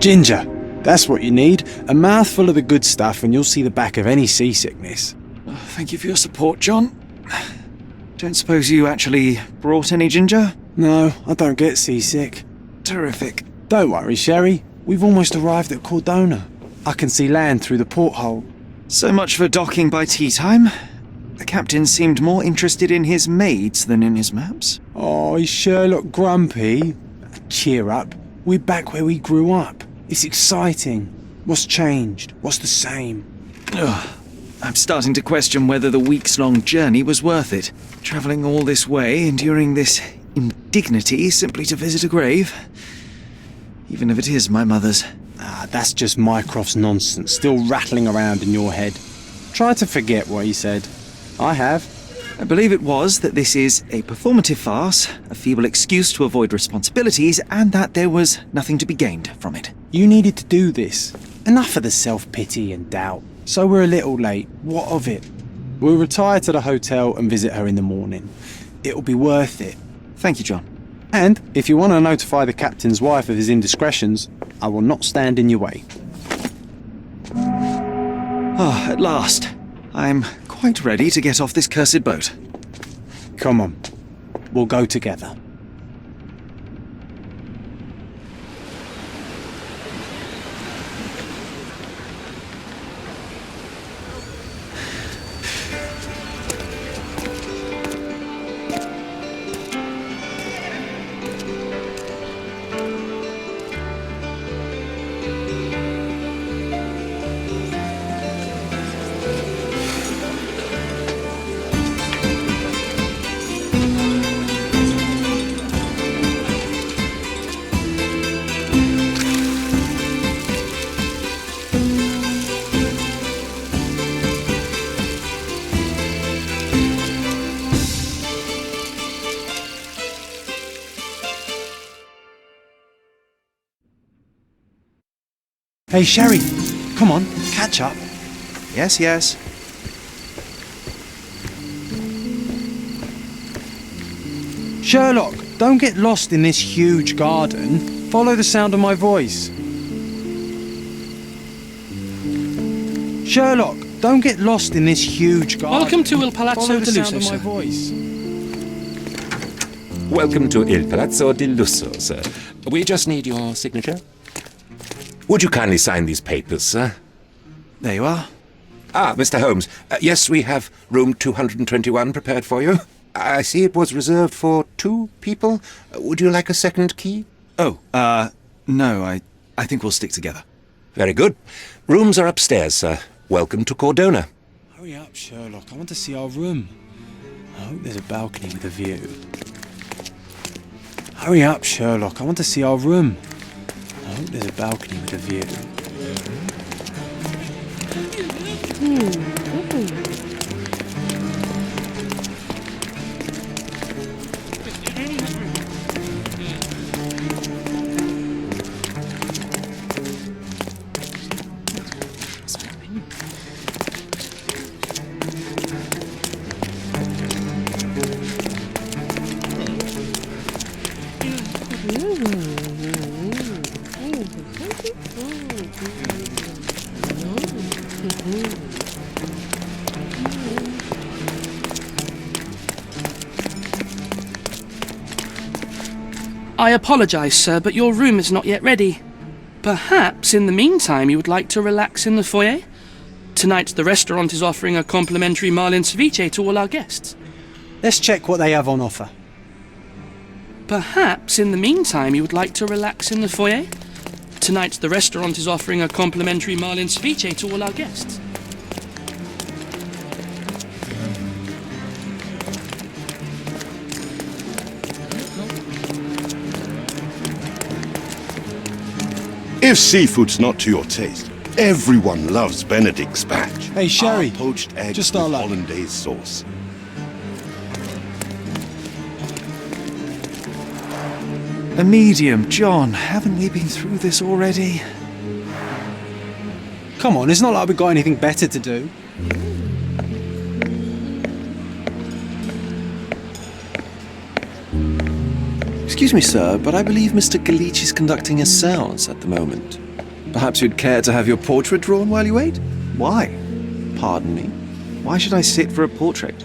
Ginger. That's what you need. A mouthful of the good stuff and you'll see the back of any seasickness. Oh, thank you for your support, John. Don't suppose you actually brought any ginger? No, I don't get seasick. Terrific. Don't worry, Sherry. We've almost arrived at Cordona. I can see land through the porthole. So much for docking by tea time. The captain seemed more interested in his maids than in his maps. Oh, is Sherlock grumpy? Cheer up. We're back where we grew up. It's exciting. What's changed? What's the same? Ugh. I'm starting to question whether the weeks-long journey was worth it. Travelling all this way, enduring this indignity simply to visit a grave. Even if it is my mother's. Ah, that's just Mycroft's nonsense, still rattling around in your head. Try to forget what he said. I have. I believe it was that this is a performative farce, a feeble excuse to avoid responsibilities, and that there was nothing to be gained from it. You needed to do this. Enough of the self-pity and doubt. So we're a little late. What of it? We'll retire to the hotel and visit her in the morning. It'll be worth it. Thank you, John. And if you want to notify the captain's wife of his indiscretions, I will not stand in your way. Ah, at last. I'm quite ready to get off this cursed boat. Come on. We'll go together. Hey, Sherry, come on, catch up. Yes, yes. Sherlock, don't get lost in this huge garden. Follow the sound of my voice. Sherlock, don't get lost in this huge garden. Welcome to Il Palazzo Follow the di sound Lusso, of my sir. voice. Welcome to Il Palazzo di Lusso, sir. We just need your signature. Would you kindly sign these papers, sir? There you are. Ah, Mr. Holmes. Yes, we have room 221 prepared for you. I see it was reserved for 2 people. Would you like a second key? Oh, no, I think we'll stick together. Very good. Rooms are upstairs, sir. Welcome to Cordona. Hurry up, Sherlock. I want to see our room. I hope there's a balcony with a view. Hurry up, Sherlock. I want to see our room. I hope there's a balcony with a view. I apologise, sir, but your room is not yet ready. Perhaps, in the meantime, you would like to relax in the foyer? Tonight, the restaurant is offering a complimentary marlin ceviche to all our guests. Let's check what they have on offer. Perhaps, in the meantime, you would like to relax in the foyer? Tonight, the restaurant is offering a complimentary marlin ceviche to all our guests. If seafood's not to your taste, everyone loves Benedict's batch. Hey, Sherry, Our poached eggs just with our luck. hollandaise sauce. A medium, John. Haven't we been through this already? Come on, it's not like we've got anything better to do. Excuse me, sir, but I believe Mr. Galich is conducting a séance at the moment. Perhaps you'd care to have your portrait drawn while you wait? Why? Pardon me? Why should I sit for a portrait?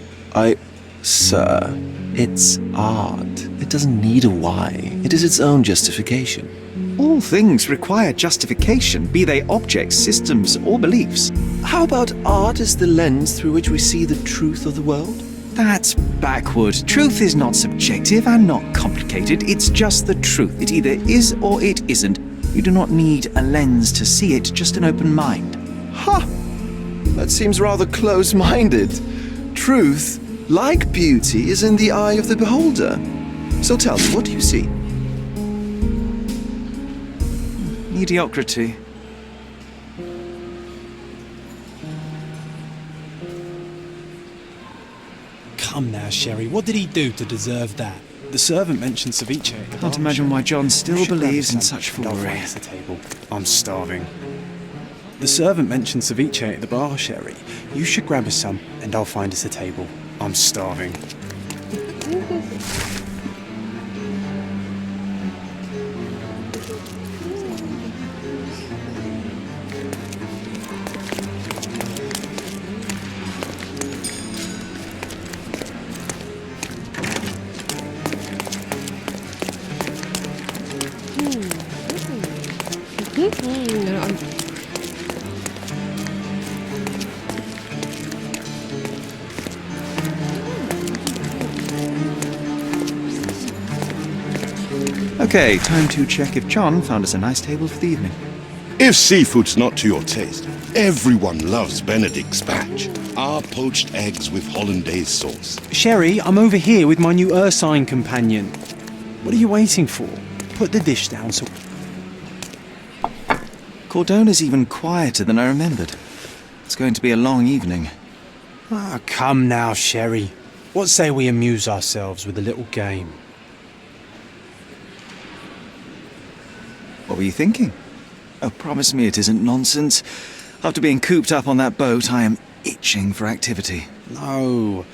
Sir, it's art. It doesn't need a why. It is its own justification. All things require justification, be they objects, systems, or beliefs. How about art as the lens through which we see the truth of the world? That's backward. Truth is not subjective and not complicated. It's just the truth. It either is or it isn't. You do not need a lens to see it, just an open mind. Ha! That seems rather close-minded. Truth, like beauty, is in the eye of the beholder. So tell me, what do you see? Mediocrity. Come now, Sherry, what did he do to deserve that? The servant mentioned ceviche. Can't imagine why John still believes in such foolery. The table. I'm starving. The servant mentioned ceviche at the bar, Sherry. You should grab us some, and I'll find us a table. I'm starving. Okay, time to check if John found us a nice table for the evening. If seafood's not to your taste, everyone loves Benedict's batch. Our poached eggs with hollandaise sauce. Sherry, I'm over here with my new Ursine companion. What are you waiting for? Put the dish down so... Cordona's even quieter than I remembered. It's going to be a long evening. Ah, come now, Sherry. What say we amuse ourselves with a little game? What were you thinking? Oh, promise me it isn't nonsense. After being cooped up on that boat, I am itching for activity. No.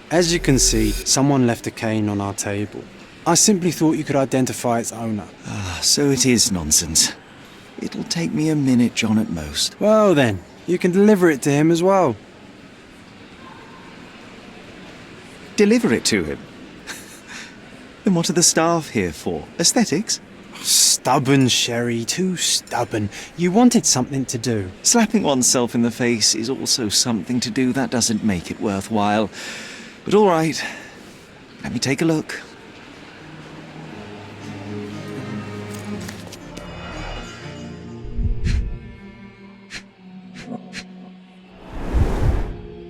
As you can see, someone left a cane on our table. I simply thought you could identify its owner. Ah, so it is nonsense. It'll take me a minute, John, at most. Well then, you can deliver it to him as well. Deliver it to him? Then what are the staff here for? Aesthetics? Stubborn, Sherry, too stubborn. You wanted something to do. Slapping oneself in the face is also something to do. That doesn't make it worthwhile. But all right, let me take a look.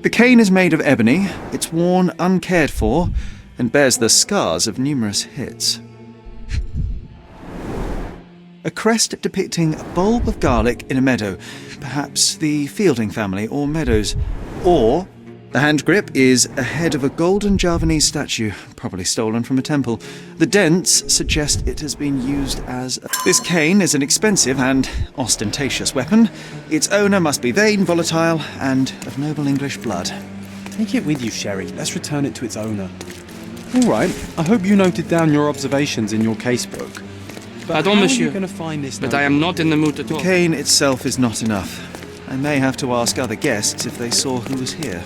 The cane is made of ebony, it's worn uncared for, and bears the scars of numerous hits. A crest depicting a bulb of garlic in a meadow, perhaps the Fielding family or Meadows. Or the hand grip is a head of a golden Javanese statue, probably stolen from a temple. The dents suggest it has been used as... This cane is an expensive and ostentatious weapon. Its owner must be vain, volatile, and of noble English blood. Take it with you, Sherry. Let's return it to its owner. All right. I hope you noted down your observations in your casebook. But Pardon, how monsieur, are you going to find this but note? I am not in the mood to talk. The cane itself is not enough. I may have to ask other guests if they saw who was here.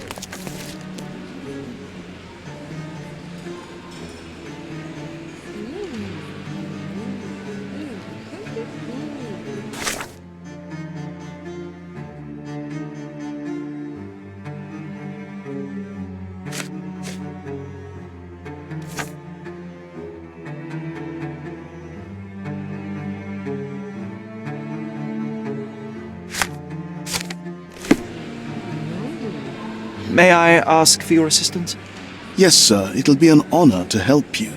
May I ask for your assistance? Yes, sir. It'll be an honor to help you.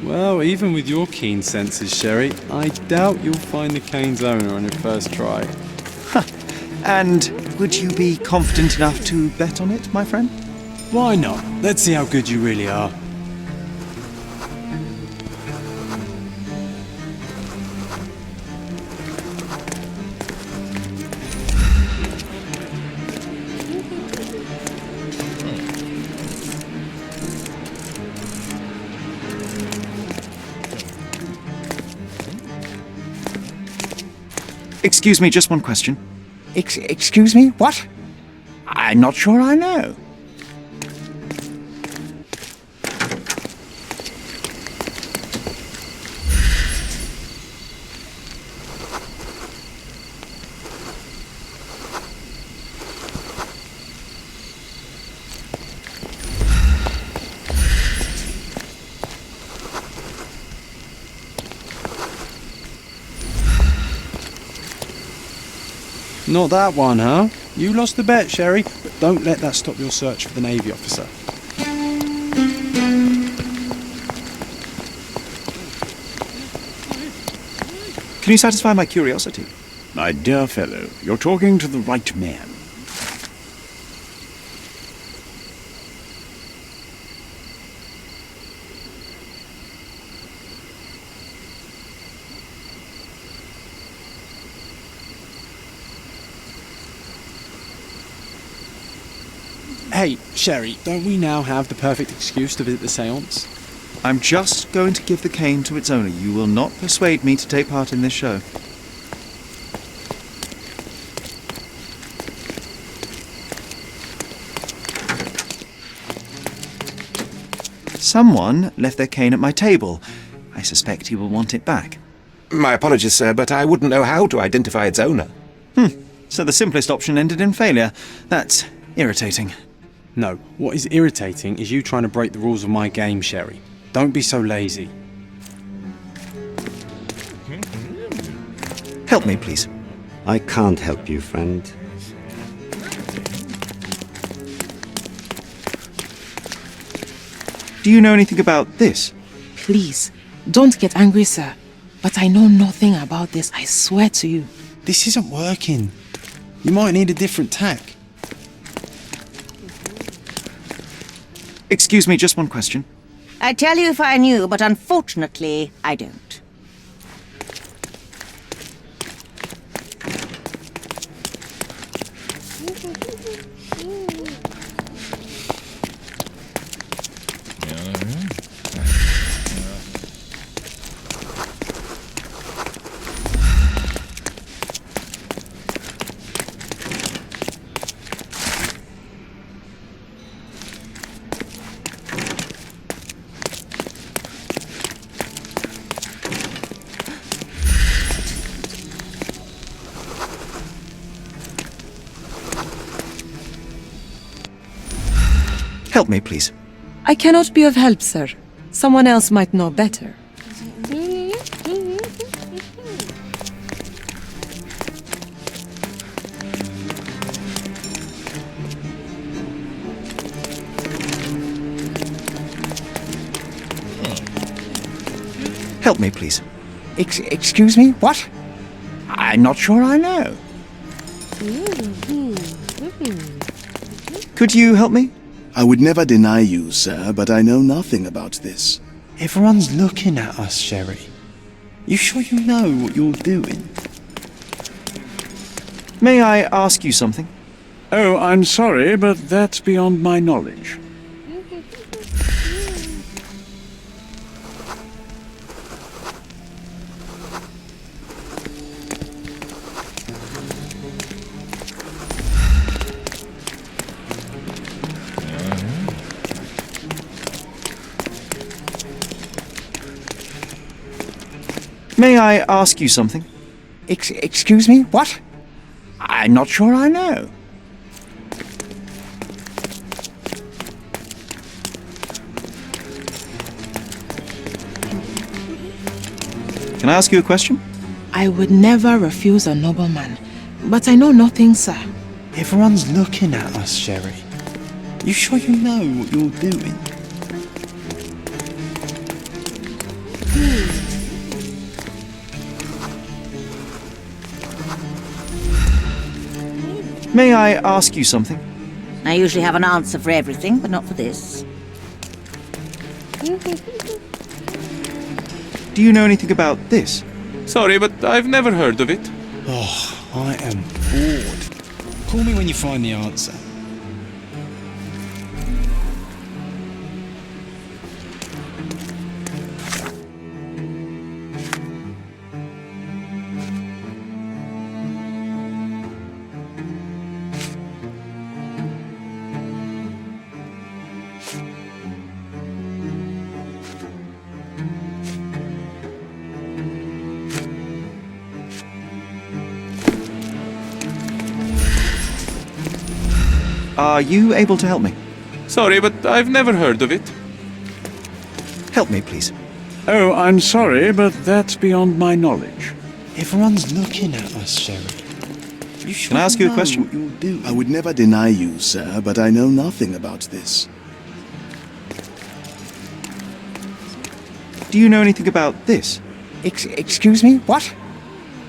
Well, even with your keen senses, Sherry, I doubt you'll find the cane's owner on your first try. And would you be confident enough to bet on it, my friend? Why not? Let's see how good you really are. Excuse me, just one question. Excuse me, what? I'm not sure I know. Not that one, huh? You lost the bet, Sherry, but don't let that stop your search for the Navy officer. Can you satisfy my curiosity? My dear fellow, you're talking to the right man. Hey, Sherry, don't we now have the perfect excuse to visit the seance? I'm just going to give the cane to its owner. You will not persuade me to take part in this show. Someone left their cane at my table. I suspect he will want it back. My apologies, sir, but I wouldn't know how to identify its owner. So the simplest option ended in failure. That's irritating. No, what is irritating is you trying to break the rules of my game, Sherry. Don't be so lazy. Help me, please. I can't help you, friend. Do you know anything about this? Please, don't get angry, sir. But I know nothing about this, I swear to you. This isn't working. You might need a different tack. Excuse me, just one question. I'd tell you if I knew, but unfortunately, I don't. Help me, please. I cannot be of help, sir. Someone else might know better. Help me, please. Excuse me, what? I'm not sure I know. Could you help me? I would never deny you, sir, but I know nothing about this. Everyone's looking at us, Sherry. You sure you know what you're doing? May I ask you something? Oh, I'm sorry, but that's beyond my knowledge. May I ask you something? Excuse me, what? I'm not sure I know. Can I ask you a question? I would never refuse a nobleman, but I know nothing, sir. Everyone's looking at us, Sherry. You sure you know what you're doing? May I ask you something? I usually have an answer for everything, but not for this. Do you know anything about this? Sorry, but I've never heard of it. Oh, I am bored. Call me when you find the answer. Are you able to help me? Sorry, but I've never heard of it. Help me, please. Oh, I'm sorry, but that's beyond my knowledge. Everyone's looking at us, Sherry. You should Can I ask you a know question? what you'll do. I would never deny you, sir, but I know nothing about this. Do you know anything about this? Excuse me? What?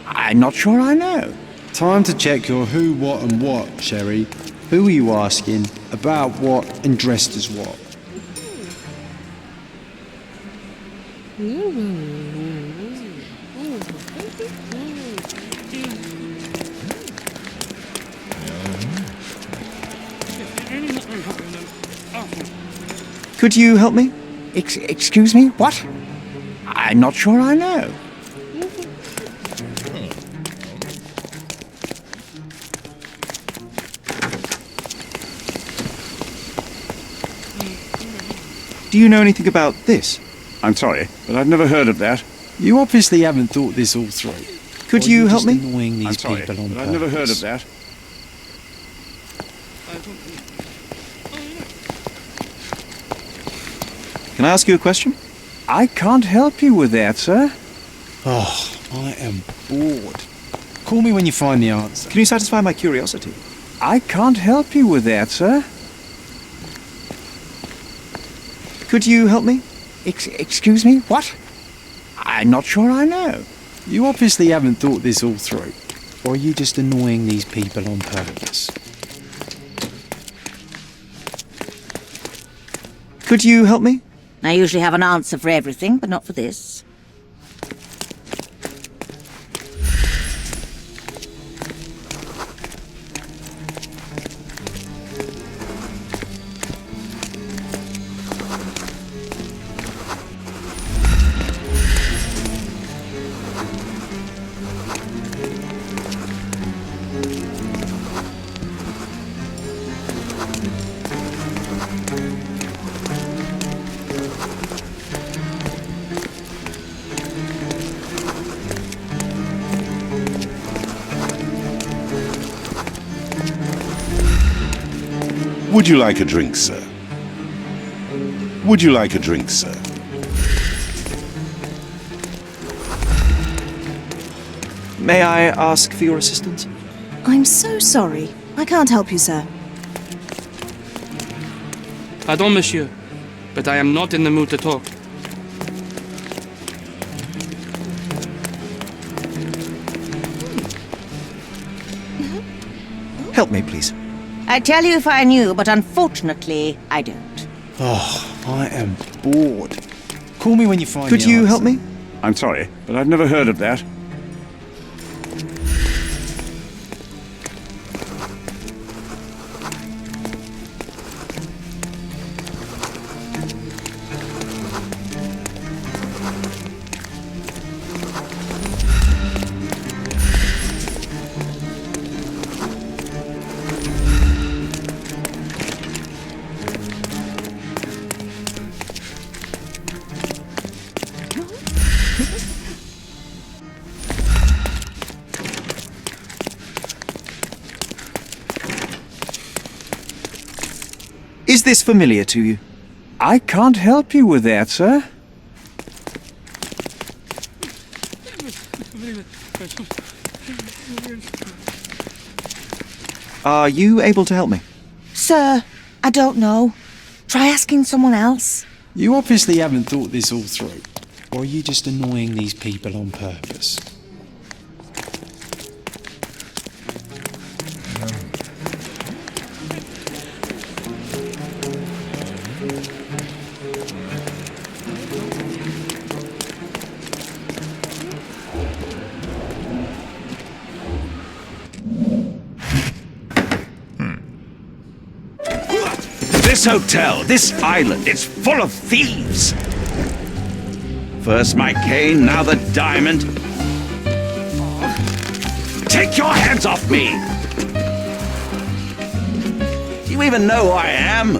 I'm not sure I know. Time to check your who, what and what, Sherry. Who are you asking, about what and dressed as what? Could you help me? Excuse me? What? I'm not sure I know. Do you know anything about this? I'm sorry, but I've never heard of that. You obviously haven't thought this all through. Could Or you you're help just me? annoying these I'm sorry, people on but I've never heard of purpose. that. Can I ask you a question? I can't help you with that, sir. Oh, I am bored. Call me when you find the answer. Can you satisfy my curiosity? I can't help you with that, sir. Could you help me? Excuse me? What? I'm not sure I know. You obviously haven't thought this all through. Or are you just annoying these people on purpose? Could you help me? I usually have an answer for everything, but not for this. Would you like a drink, sir? Would you like a drink, sir? May I ask for your assistance? I'm so sorry. I can't help you, sir. Pardon, monsieur, but I am not in the mood to talk. Help me, please. I'd tell you if I knew, but unfortunately, I don't. Oh, I am bored. Call me when you find Could the you answer. help me? I'm sorry, but I've never heard of that. Is this familiar to you? I can't help you with that, sir. Are you able to help me? Sir, I don't know. Try asking someone else. You obviously haven't thought this all through. Or are you just annoying these people on purpose? This hotel, this island, it's full of thieves. First my cane, now the diamond. Take your hands off me! Do you even know who I am?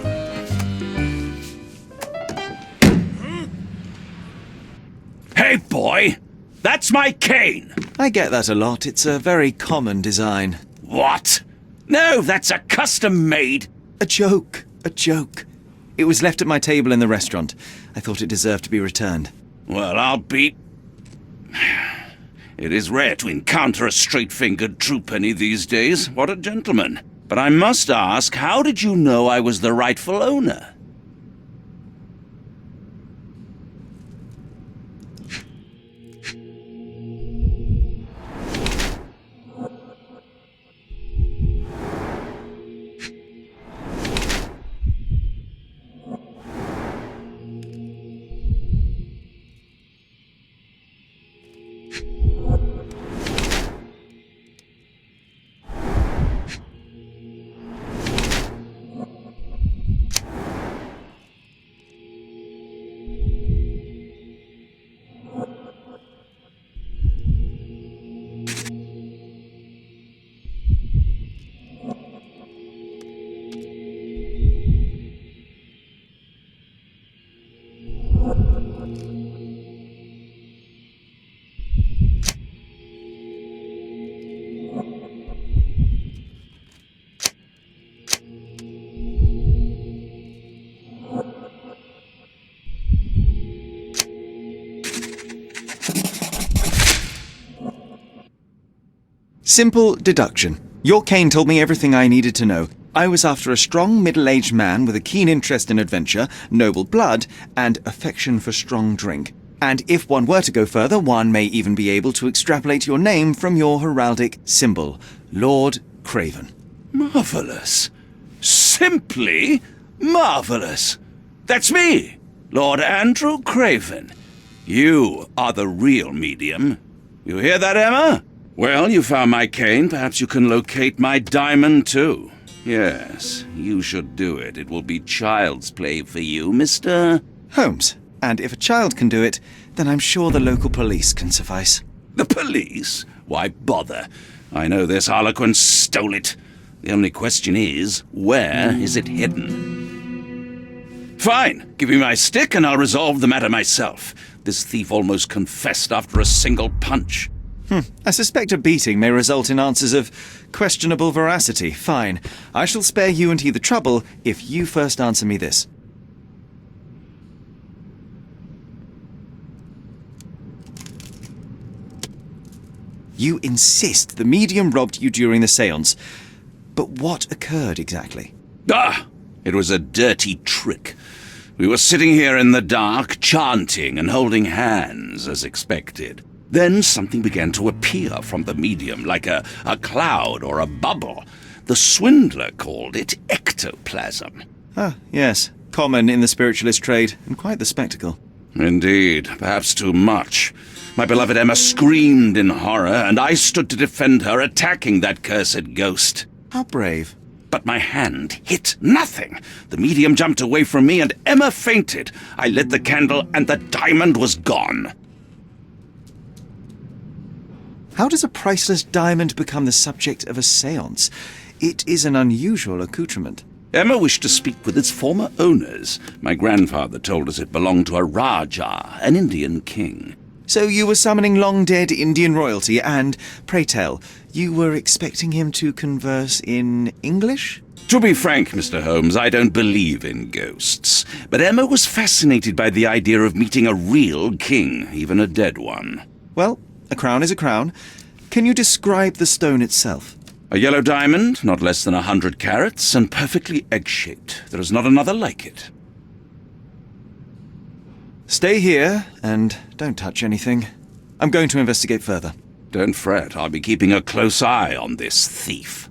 Hey, boy! That's my cane! I get that a lot. It's a very common design. What? No, that's a custom-made. A joke. A joke. It was left at my table in the restaurant. I thought it deserved to be returned. Well, I'll be... It is rare to encounter a straight-fingered true penny these days. What a gentleman. But I must ask, how did you know I was the rightful owner? Simple deduction. Your cane told me everything I needed to know. I was after a strong middle-aged man with a keen interest in adventure, noble blood, and affection for strong drink. And if one were to go further, one may even be able to extrapolate your name from your heraldic symbol, Lord Craven. Marvellous. Simply marvellous. That's me, Lord Andrew Craven. You are the real medium. You hear that, Emma? Well, you found my cane. Perhaps you can locate my diamond, too. Yes, you should do it. It will be child's play for you, Mr. Holmes. And if a child can do it, then I'm sure the local police can suffice. The police? Why bother? I know this harlequin stole it. The only question is, where is it hidden? Fine. Give me my stick and I'll resolve the matter myself. This thief almost confessed after a single punch. I suspect a beating may result in answers of questionable veracity. Fine. I shall spare you and he the trouble if you first answer me this. You insist the medium robbed you during the séance. But what occurred exactly? It was a dirty trick. We were sitting here in the dark, chanting and holding hands, as expected. Then something began to appear from the medium, like a cloud or a bubble. The swindler called it ectoplasm. Ah, yes. Common in the spiritualist trade, and quite the spectacle. Indeed, perhaps too much. My beloved Emma screamed in horror, and I stood to defend her, attacking that cursed ghost. How brave. But my hand hit nothing. The medium jumped away from me, and Emma fainted. I lit the candle, and the diamond was gone. How does a priceless diamond become the subject of a séance? It is an unusual accoutrement. Emma wished to speak with its former owners. My grandfather told us it belonged to a Rajah, an Indian king. So you were summoning long-dead Indian royalty, and, pray tell, you were expecting him to converse in English? To be frank, Mr. Holmes, I don't believe in ghosts. But Emma was fascinated by the idea of meeting a real king, even a dead one. Well, a crown is a crown. Can you describe the stone itself? A yellow diamond, not less than 100 carats, and perfectly egg-shaped. There is not another like it. Stay here, and don't touch anything. I'm going to investigate further. Don't fret, I'll be keeping a close eye on this thief.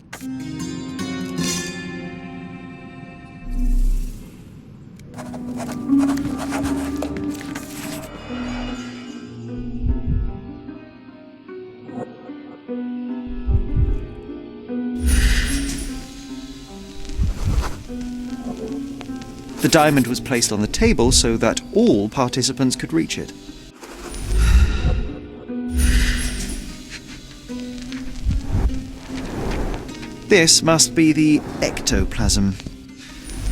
The diamond was placed on the table so that all participants could reach it. This must be the ectoplasm.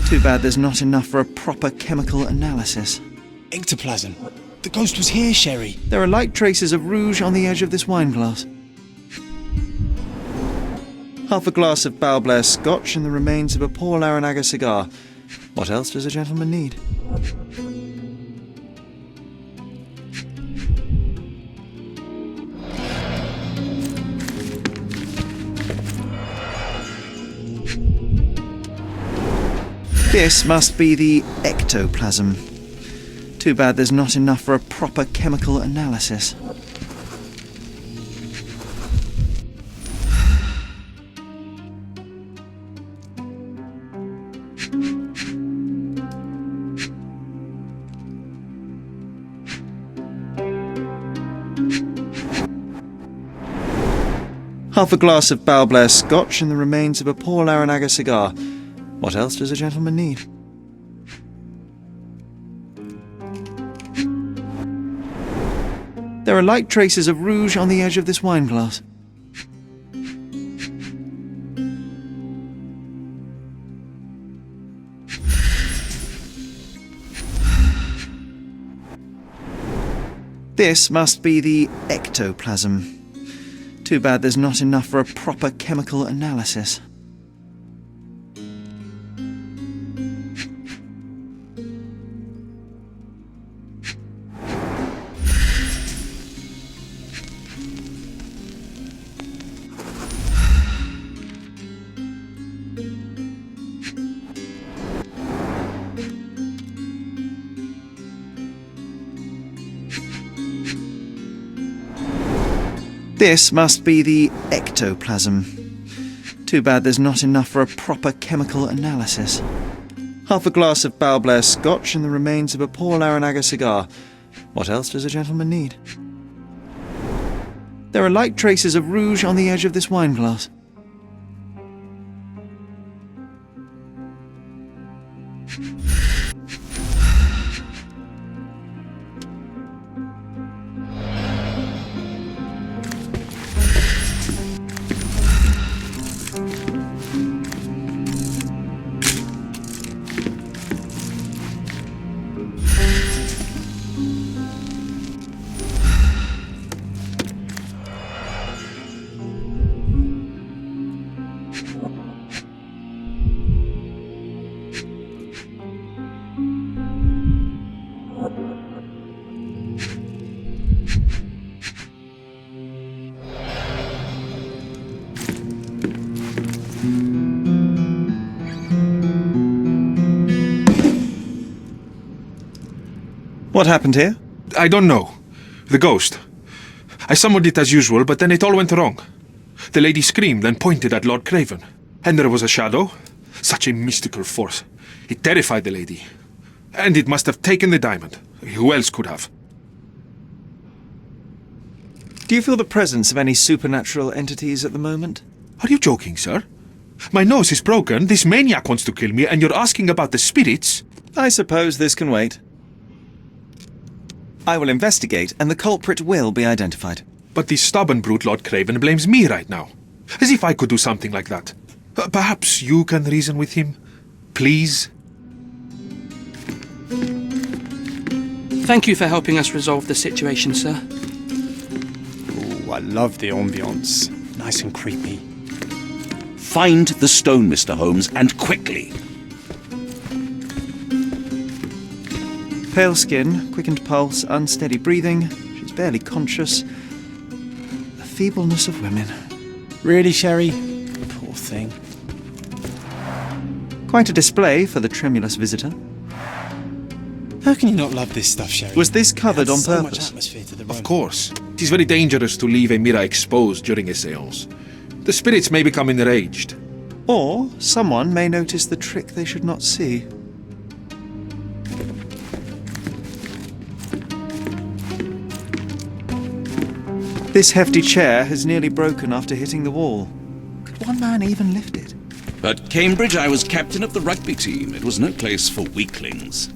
Too bad there's not enough for a proper chemical analysis. Ectoplasm? The ghost was here, Sherry. There are light traces of rouge on the edge of this wine glass. Half a glass of Balblair Scotch and the remains of a poor Laranaga cigar. What else does a gentleman need? This must be the ectoplasm. Too bad there's not enough for a proper chemical analysis. Half a glass of Balblair Scotch and the remains of a poor Laranaga cigar. What else does a gentleman need? There are light traces of rouge on the edge of this wine glass. This must be the ectoplasm. Too bad there's not enough for a proper chemical analysis. This must be the ectoplasm. Too bad there's not enough for a proper chemical analysis. Half a glass of Balblair Scotch and the remains of a poor Laranaga cigar. What else does a gentleman need? There are light traces of rouge on the edge of this wine glass. What happened here? I don't know. The ghost. I summoned it as usual, but then it all went wrong. The lady screamed and pointed at Lord Craven. And there was a shadow. Such a mystical force. It terrified the lady. And it must have taken the diamond. Who else could have? Do you feel the presence of any supernatural entities at the moment? Are you joking, sir? My nose is broken, this maniac wants to kill me, and you're asking about the spirits? I suppose this can wait. I will investigate, and the culprit will be identified. But the stubborn brute Lord Craven blames me right now. As if I could do something like that. Perhaps you can reason with him? Please? Thank you for helping us resolve the situation, sir. Oh, I love the ambience. Nice and creepy. Find the stone, Mr. Holmes, and quickly. Pale skin, quickened pulse, unsteady breathing. She's barely conscious. The feebleness of women. Really, Sherry? Poor thing. Quite a display for the tremulous visitor. How can you not love this stuff, Sherry? Was this covered on so purpose? Much atmosphere to the room. Of course. It is very dangerous to leave a mirror exposed during a séance. The spirits may become enraged. Or someone may notice the trick they should not see. This hefty chair has nearly broken after hitting the wall. Could one man even lift it? At Cambridge, I was captain of the rugby team. It was no place for weaklings.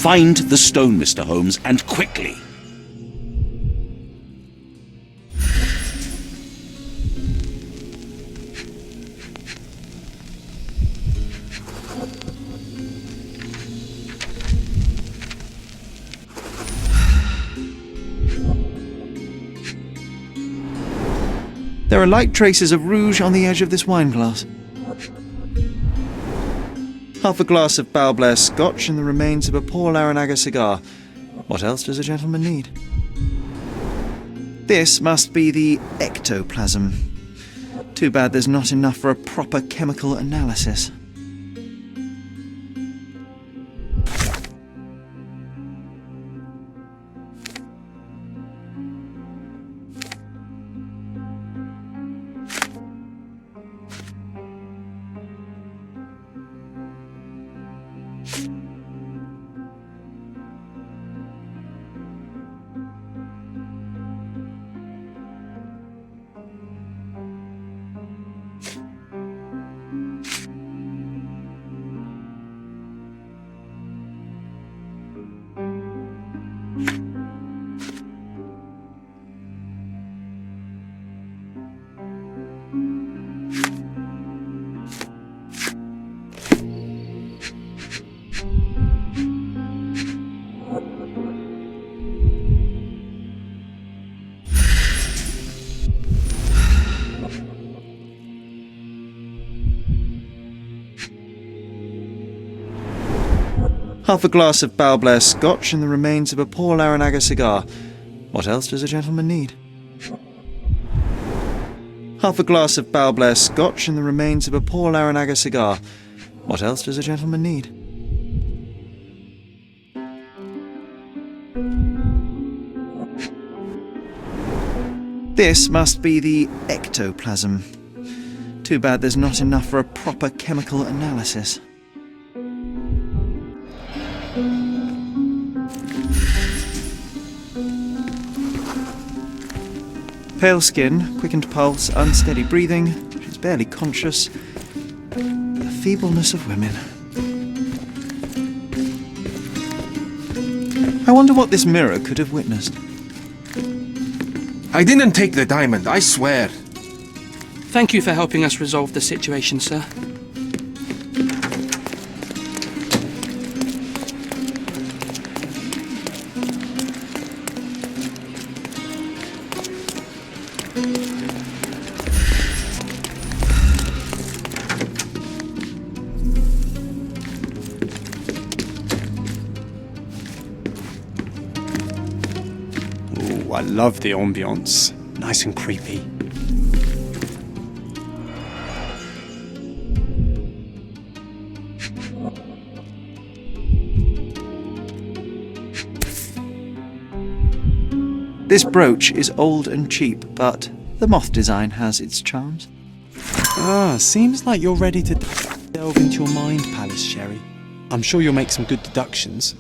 Find the stone, Mr. Holmes, and quickly. There are light traces of rouge on the edge of this wine glass. Half a glass of Balblair Scotch and the remains of a poor Laranaga cigar. What else does a gentleman need? This must be the ectoplasm. Too bad there's not enough for a proper chemical analysis. Half a glass of Balblair Scotch and the remains of a poor Laranaga cigar. What else does a gentleman need? Half a glass of Balblair Scotch and the remains of a poor Laranaga cigar. What else does a gentleman need? This must be the ectoplasm. Too bad there's not enough for a proper chemical analysis. Pale skin, quickened pulse, unsteady breathing. She's barely conscious. The feebleness of women. I wonder what this mirror could have witnessed. I didn't take the diamond, I swear. Thank you for helping us resolve the situation, sir. Ooh, I love the ambience. Nice and creepy. This brooch is old and cheap, but the moth design has its charms. Ah, seems like you're ready to delve into your mind palace, Sherry. I'm sure you'll make some good deductions.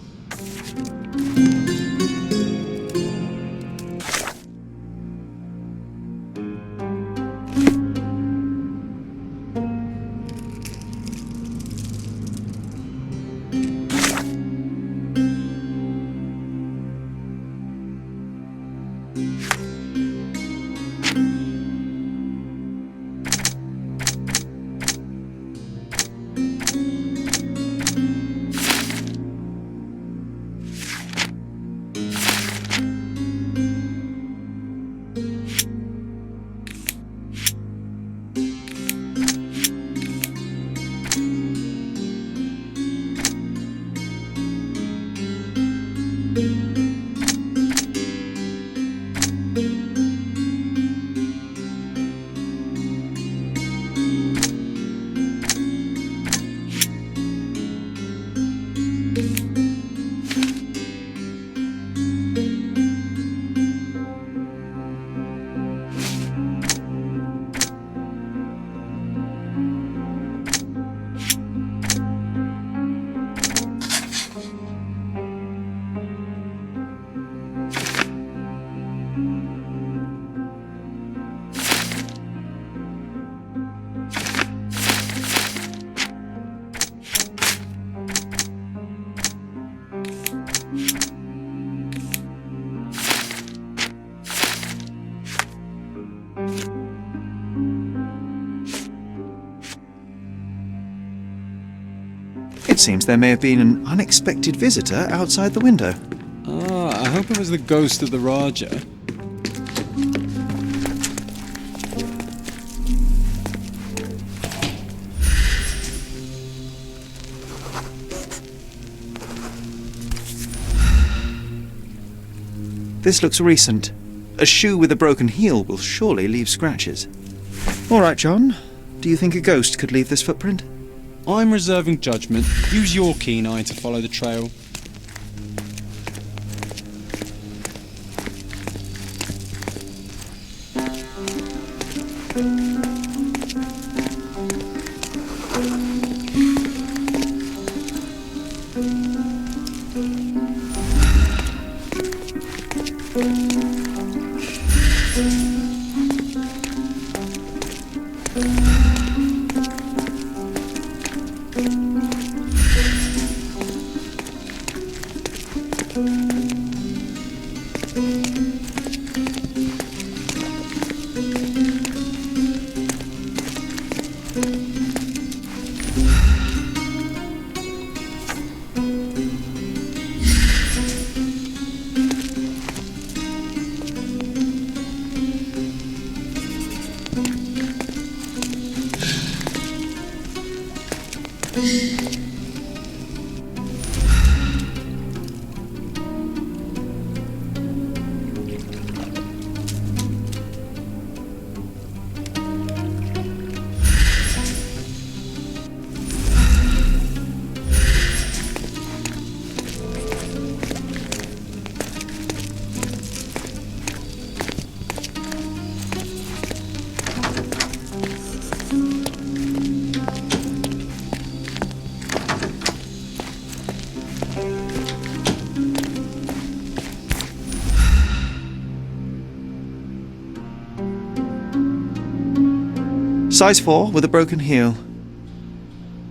seems there may have been an unexpected visitor outside the window. Ah, I hope it was the ghost of the Raja. This looks recent. A shoe with a broken heel will surely leave scratches. All right, John. Do you think a ghost could leave this footprint? I'm reserving judgment. Use your keen eye to follow the trail. Size 4 with a broken heel.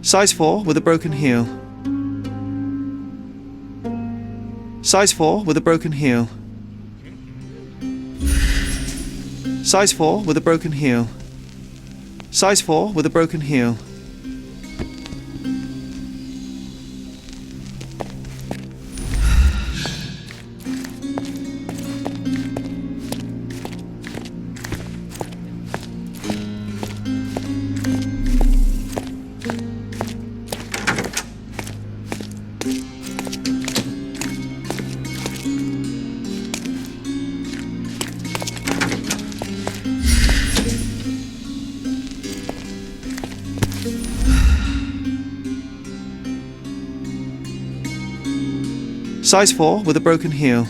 Size 4 with a broken heel. Size 4 with a broken heel. Size 4 with a broken heel. Size 4 with a broken heel. Size 4 with a broken heel.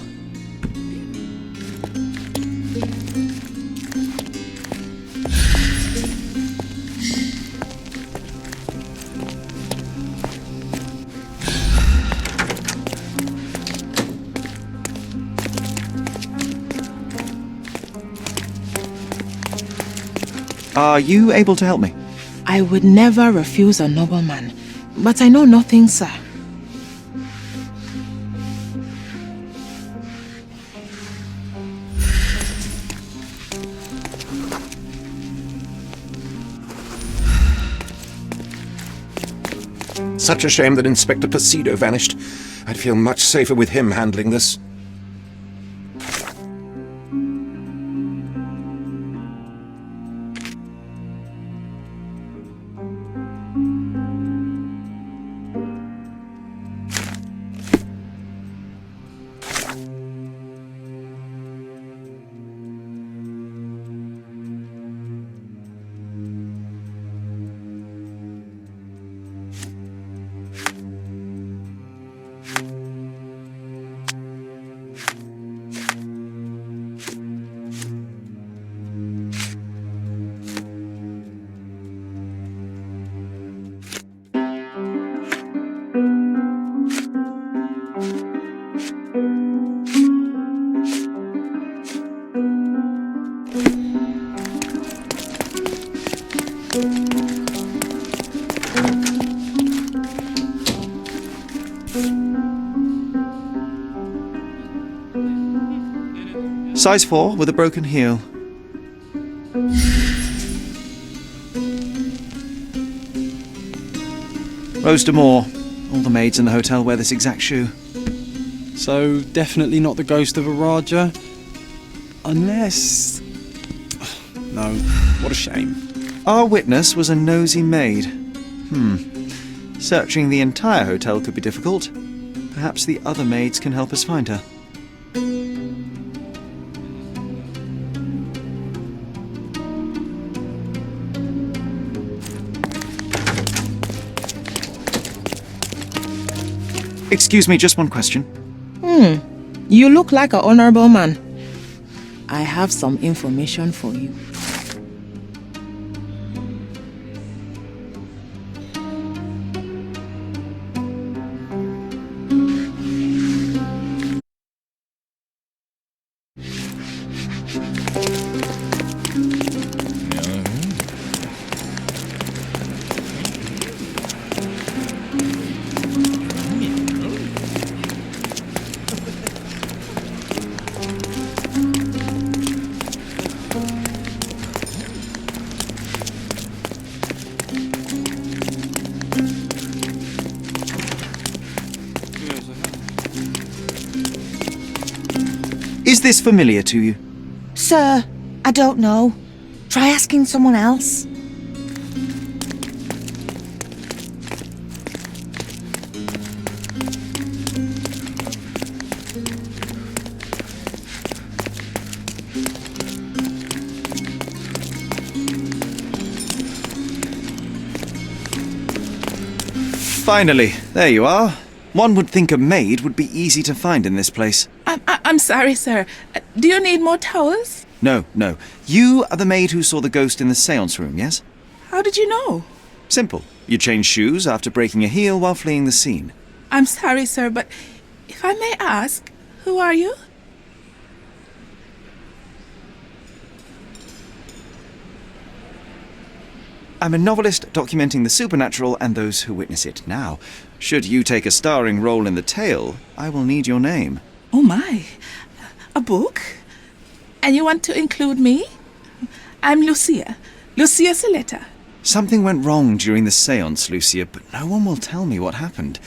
Are you able to help me? I would never refuse a nobleman, but I know nothing, sir. Such a shame that Inspector Placido vanished. I'd feel much safer with him handling this. Size 4 with a broken heel. Rose de Moor. All the maids in the hotel wear this exact shoe. So, definitely not the ghost of a Raja? Unless... No, what a shame. Our witness was a nosy maid. Searching the entire hotel could be difficult. Perhaps the other maids can help us find her. Excuse me, just one question. You look like an honorable man. I have some information for you. Is this familiar to you? Sir, I don't know. Try asking someone else. Finally, there you are. One would think a maid would be easy to find in this place. I'm sorry, sir. Do you need more towels? No. You are the maid who saw the ghost in the seance room, yes? How did you know? Simple. You changed shoes after breaking a heel while fleeing the scene. I'm sorry, sir, but if I may ask, who are you? I'm a novelist documenting the supernatural and those who witness it. Now, should you take a starring role in the tale, I will need your name. Oh my, a book? And you want to include me? I'm Lucia Saletta. Something went wrong during the seance, Lucia, but no one will tell me what happened.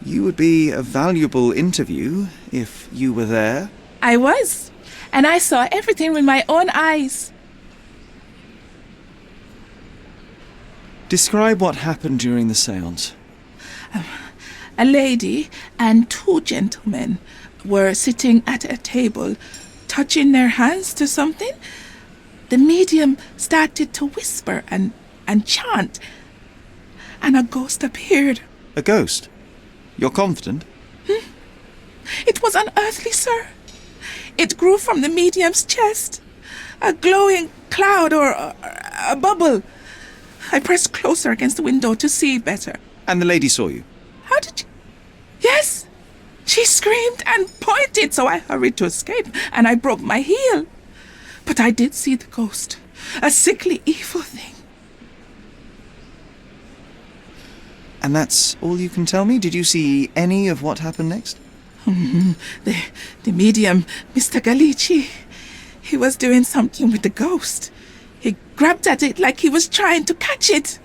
You would be a valuable interview if you were there. I was, and I saw everything with my own eyes. Describe what happened during the seance. A lady and two gentlemen were sitting at a table, touching their hands to something. The medium started to whisper and chant, and a ghost appeared. A ghost? You're confident? It was unearthly, sir. It grew from the medium's chest, a glowing cloud or a bubble. I pressed closer against the window to see better. And the lady saw you? How did you... Yes! She screamed and pointed, so I hurried to escape, and I broke my heel. But I did see the ghost, a sickly, evil thing. And that's all you can tell me? Did you see any of what happened next? The medium, Mr. Galici, he was doing something with the ghost. He grabbed at it like he was trying to catch it.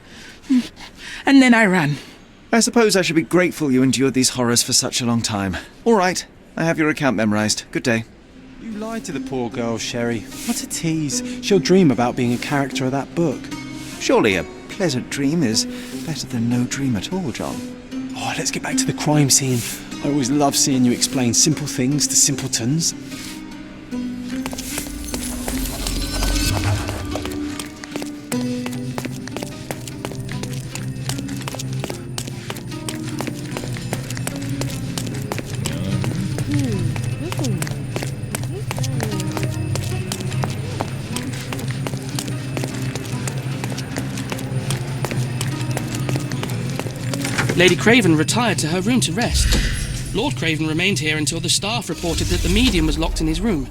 And then I ran. I suppose I should be grateful you endured these horrors for such a long time. All right, I have your account memorized. Good day. You lied to the poor girl, Sherry. What a tease. She'll dream about being a character of that book. Surely a pleasant dream is better than no dream at all, John. Oh, let's get back to the crime scene. I always love seeing you explain simple things to simpletons. Lady Craven retired to her room to rest. Lord Craven remained here until the staff reported that the medium was locked in his room.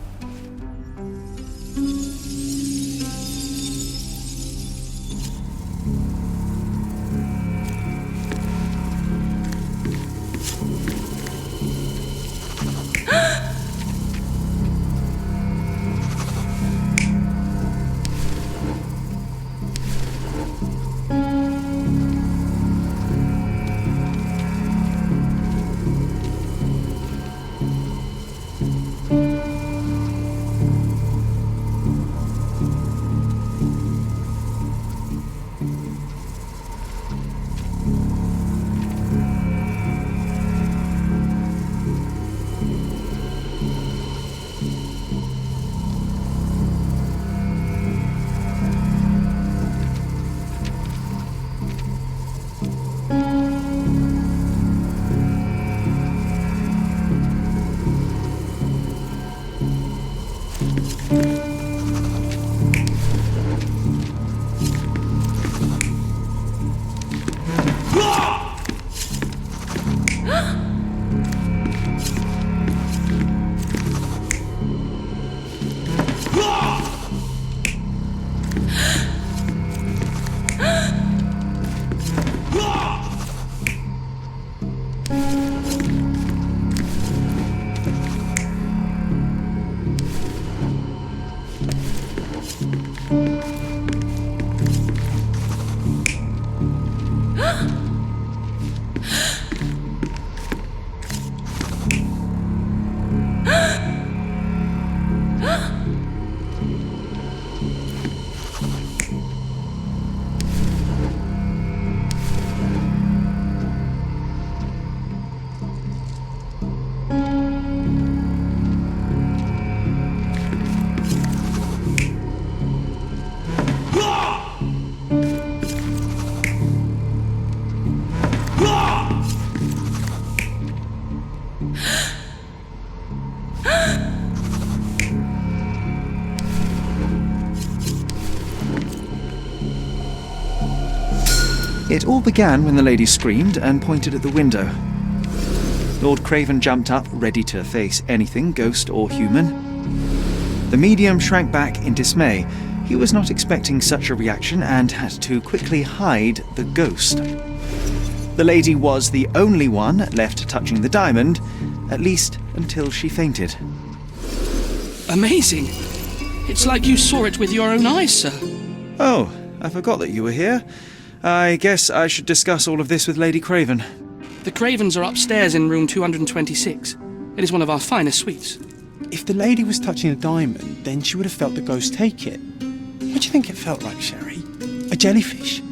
It all began when the lady screamed and pointed at the window. Lord Craven jumped up, ready to face anything, ghost or human. The medium shrank back in dismay. He was not expecting such a reaction and had to quickly hide the ghost. The lady was the only one left touching the diamond, at least until she fainted. Amazing! It's like you saw it with your own eyes, sir. Oh, I forgot that you were here. I guess I should discuss all of this with Lady Craven. The Cravens are upstairs in room 226. It is one of our finest suites. If the lady was touching a diamond, then she would have felt the ghost take it. What do you think it felt like, Sherry? A jellyfish?